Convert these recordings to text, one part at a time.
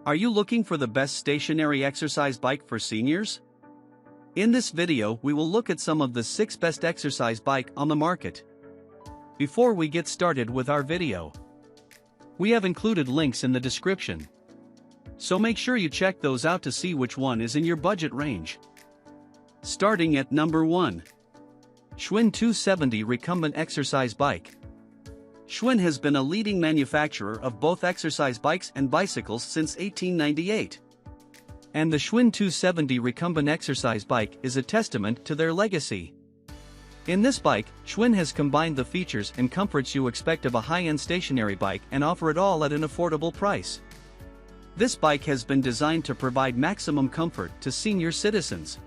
Are you looking for the best stationary exercise bike for seniors? In this video, we will look at some of the 6 best exercise bike on the market. Before we get started with our video, we have included links in the description. So make sure you check those out to see which one is in your budget range. Starting at number 1. Schwinn 270 Recumbent Exercise Bike. Schwinn has been a leading manufacturer of both exercise bikes and bicycles since 1898. And the Schwinn 270 Recumbent Exercise Bike is a testament to their legacy. In this bike, Schwinn has combined the features and comforts you expect of a high-end stationary bike and offer it all at an affordable price. This bike has been designed to provide maximum comfort to senior citizens.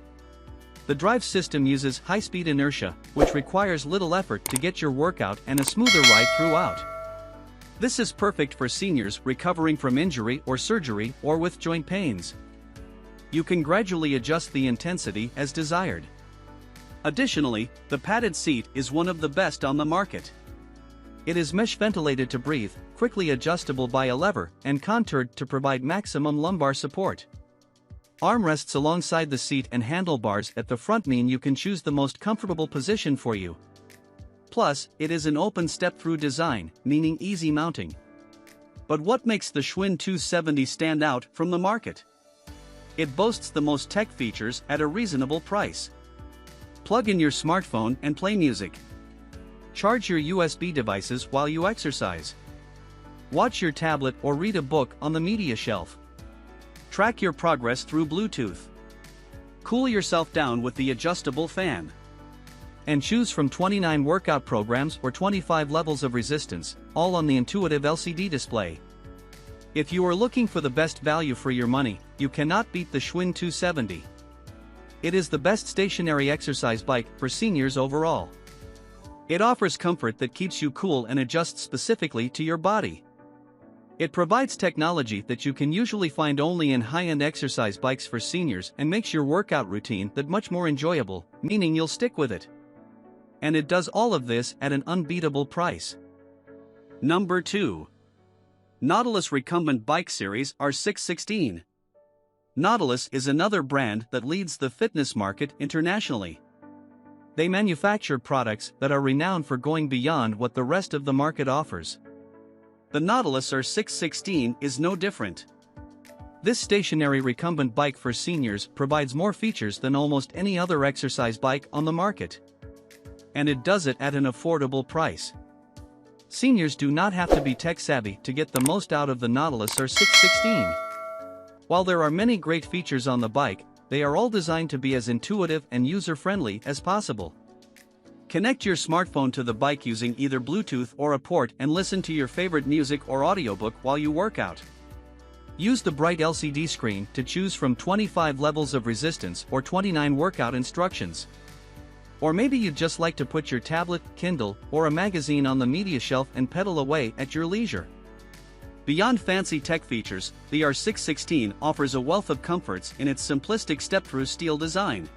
The drive system uses high-speed inertia, which requires little effort to get your workout and a smoother ride throughout. This is perfect for seniors recovering from injury or surgery or with joint pains. You can gradually adjust the intensity as desired. Additionally, the padded seat is one of the best on the market. It is mesh ventilated to breathe, quickly adjustable by a lever, and contoured to provide maximum lumbar support. Armrests alongside the seat and handlebars at the front mean you can choose the most comfortable position for you. Plus, it is an open step-through design, meaning easy mounting. But what makes the Schwinn 270 stand out from the market? It boasts the most tech features at a reasonable price. Plug in your smartphone and play music. Charge your USB devices while you exercise. Watch your tablet or read a book on the media shelf. Track your progress through Bluetooth. Cool yourself down with the adjustable fan. And choose from 29 workout programs or 25 levels of resistance, all on the intuitive LCD display. If you are looking for the best value for your money, you cannot beat the Schwinn 270. It is the best stationary exercise bike for seniors overall. It offers comfort that keeps you cool and adjusts specifically to your body. It provides technology that you can usually find only in high-end exercise bikes for seniors and makes your workout routine that much more enjoyable, meaning you'll stick with it. And it does all of this at an unbeatable price. Number 2. Nautilus Recumbent Bike Series R616. Nautilus is another brand that leads the fitness market internationally. They manufacture products that are renowned for going beyond what the rest of the market offers. The Nautilus R616 is no different. This stationary recumbent bike for seniors provides more features than almost any other exercise bike on the market. And it does it at an affordable price. Seniors do not have to be tech-savvy to get the most out of the Nautilus R616. While there are many great features on the bike, they are all designed to be as intuitive and user-friendly as possible. Connect your smartphone to the bike using either Bluetooth or a port and listen to your favorite music or audiobook while you work out. Use the bright LCD screen to choose from 25 levels of resistance or 29 workout instructions. Or maybe you'd just like to put your tablet, Kindle, or a magazine on the media shelf and pedal away at your leisure. Beyond fancy tech features, the R616 offers a wealth of comforts in its simplistic step-through steel design.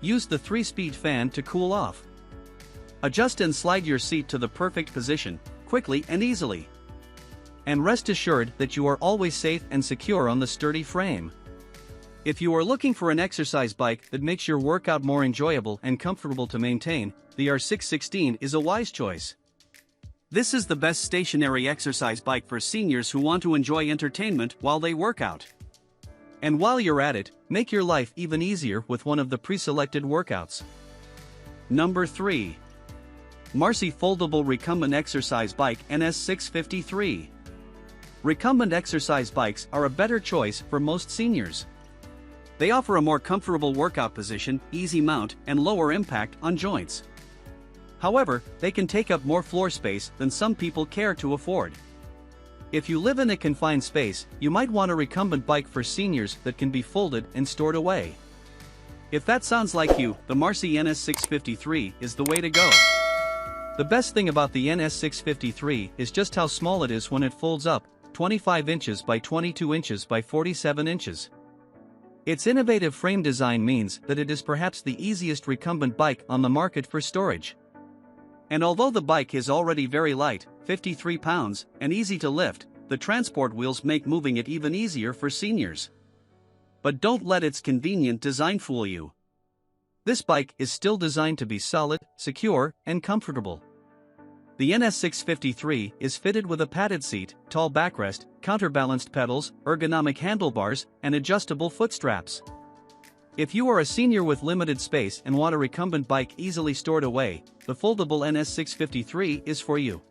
Use the 3-speed fan to cool off. Adjust and slide your seat to the perfect position, quickly and easily. And rest assured that you are always safe and secure on the sturdy frame. If you are looking for an exercise bike that makes your workout more enjoyable and comfortable to maintain, the R616 is a wise choice. This is the best stationary exercise bike for seniors who want to enjoy entertainment while they work out. And while you're at it, make your life even easier with one of the pre-selected workouts. Number 3. Marcy Foldable Recumbent Exercise Bike NS653. Recumbent exercise bikes are a better choice for most seniors. They offer a more comfortable workout position, easy mount, and lower impact on joints. However, they can take up more floor space than some people care to afford. If you live in a confined space, you might want a recumbent bike for seniors that can be folded and stored away. If that sounds like you, the Marcy NS653 is the way to go. The best thing about the NS653 is just how small it is when it folds up, 25 inches by 22 inches by 47 inches. Its innovative frame design means that it is perhaps the easiest recumbent bike on the market for storage. And although the bike is already very light, 53 pounds, and easy to lift, the transport wheels make moving it even easier for seniors. But don't let its convenient design fool you. This bike is still designed to be solid, secure, and comfortable. The NS653 is fitted with a padded seat, tall backrest, counterbalanced pedals, ergonomic handlebars, and adjustable foot straps. If you are a senior with limited space and want a recumbent bike easily stored away, the foldable NS653 is for you.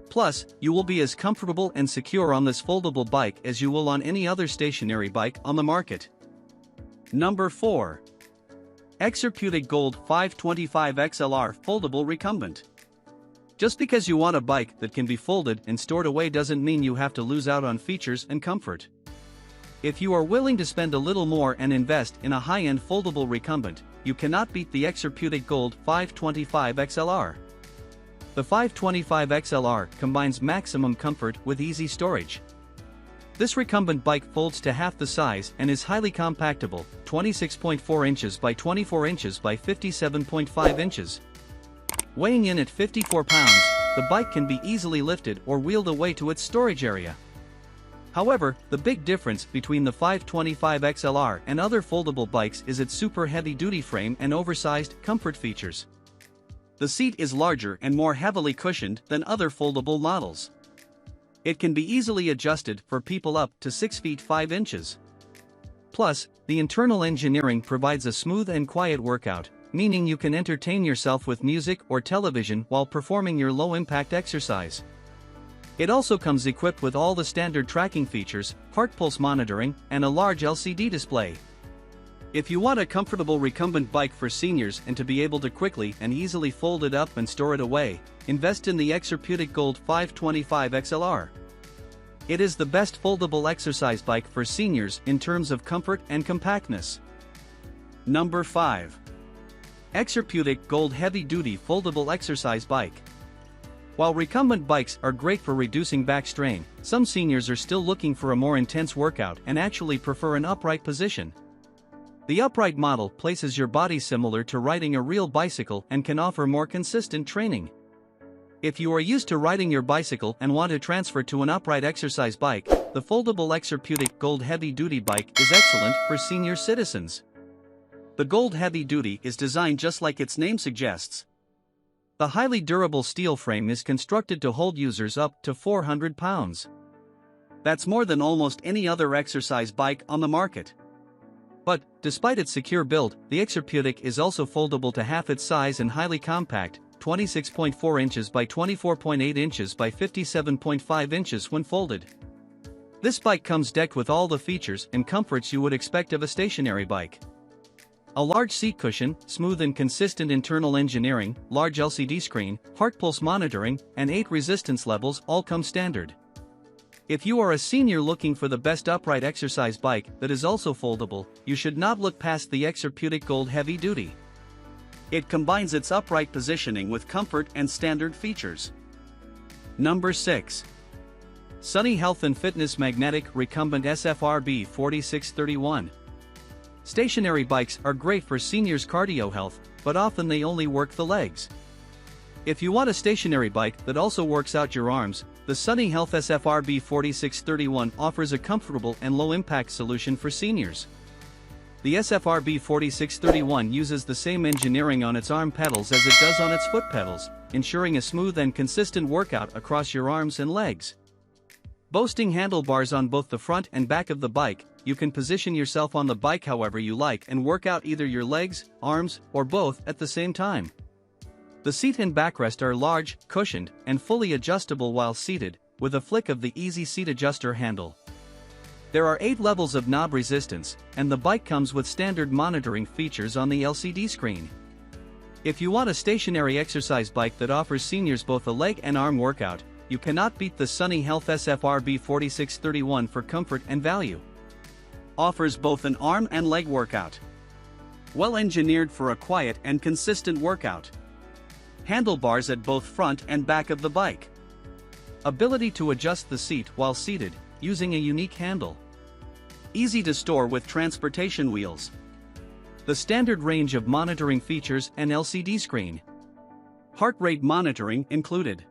Plus, you will be as comfortable and secure on this foldable bike as you will on any other stationary bike on the market. Number 4. Exerpeutic Gold 525 XLR Foldable Recumbent. Just because you want a bike that can be folded and stored away doesn't mean you have to lose out on features and comfort. If you are willing to spend a little more and invest in a high-end foldable recumbent, you cannot beat the Exerpeutic Gold 525 XLR. The 525 XLR combines maximum comfort with easy storage. This recumbent bike folds to half the size and is highly compactable, 26.4 inches by 24 inches by 57.5 inches. Weighing in at 54 pounds, the bike can be easily lifted or wheeled away to its storage area. However, the big difference between the 525 XLR and other foldable bikes is its super heavy-duty frame and oversized comfort features. The seat is larger and more heavily cushioned than other foldable models. It can be easily adjusted for people up to 6 feet 5 inches. Plus, the internal engineering provides a smooth and quiet workout, meaning you can entertain yourself with music or television while performing your low-impact exercise. It also comes equipped with all the standard tracking features, heart pulse monitoring, and a large LCD display. If you want a comfortable recumbent bike for seniors and to be able to quickly and easily fold it up and store it away, invest in the Exerpeutic Gold 525 XLR. It is the best foldable exercise bike for seniors in terms of comfort and compactness. Number 5. Exerpeutic Gold Heavy Duty Foldable Exercise Bike. While recumbent bikes are great for reducing back strain, some seniors are still looking for a more intense workout and actually prefer an upright position. The upright model places your body similar to riding a real bicycle and can offer more consistent training. If you are used to riding your bicycle and want to transfer to an upright exercise bike, the foldable Exerpeutic Gold Heavy Duty bike is excellent for senior citizens. The Gold Heavy Duty is designed just like its name suggests. The highly durable steel frame is constructed to hold users up to 400 pounds. That's more than almost any other exercise bike on the market. But, despite its secure build, the Exerpeutic is also foldable to half its size and highly compact, 26.4 inches by 24.8 inches by 57.5 inches when folded. This bike comes decked with all the features and comforts you would expect of a stationary bike. A large seat cushion, smooth and consistent internal engineering, large LCD screen, heart pulse monitoring, and 8 resistance levels all come standard. If you are a senior looking for the best upright exercise bike that is also foldable, you should not look past the Exerpeutic Gold Heavy Duty. It combines its upright positioning with comfort and standard features. Number 6. Sunny Health and Fitness Magnetic Recumbent SFRB 4631. Stationary bikes are great for seniors' cardio health, but often they only work the legs. If you want a stationary bike that also works out your arms, the Sunny Health SFRB 4631 offers a comfortable and low-impact solution for seniors. The SFRB 4631 uses the same engineering on its arm pedals as it does on its foot pedals, ensuring a smooth and consistent workout across your arms and legs. Boasting handlebars on both the front and back of the bike, you can position yourself on the bike however you like and work out either your legs, arms, or both at the same time. The seat and backrest are large, cushioned, and fully adjustable while seated, with a flick of the easy seat adjuster handle. There are 8 levels of knob resistance, and the bike comes with standard monitoring features on the LCD screen. If you want a stationary exercise bike that offers seniors both a leg and arm workout, you cannot beat the Sunny Health SFRB 4631 for comfort and value. Offers both an arm and leg workout. Well engineered for a quiet and consistent workout. Handlebars at both front and back of the bike. Ability to adjust the seat while seated, using a unique handle. Easy to store with transportation wheels. The standard range of monitoring features and LCD screen. Heart rate monitoring included.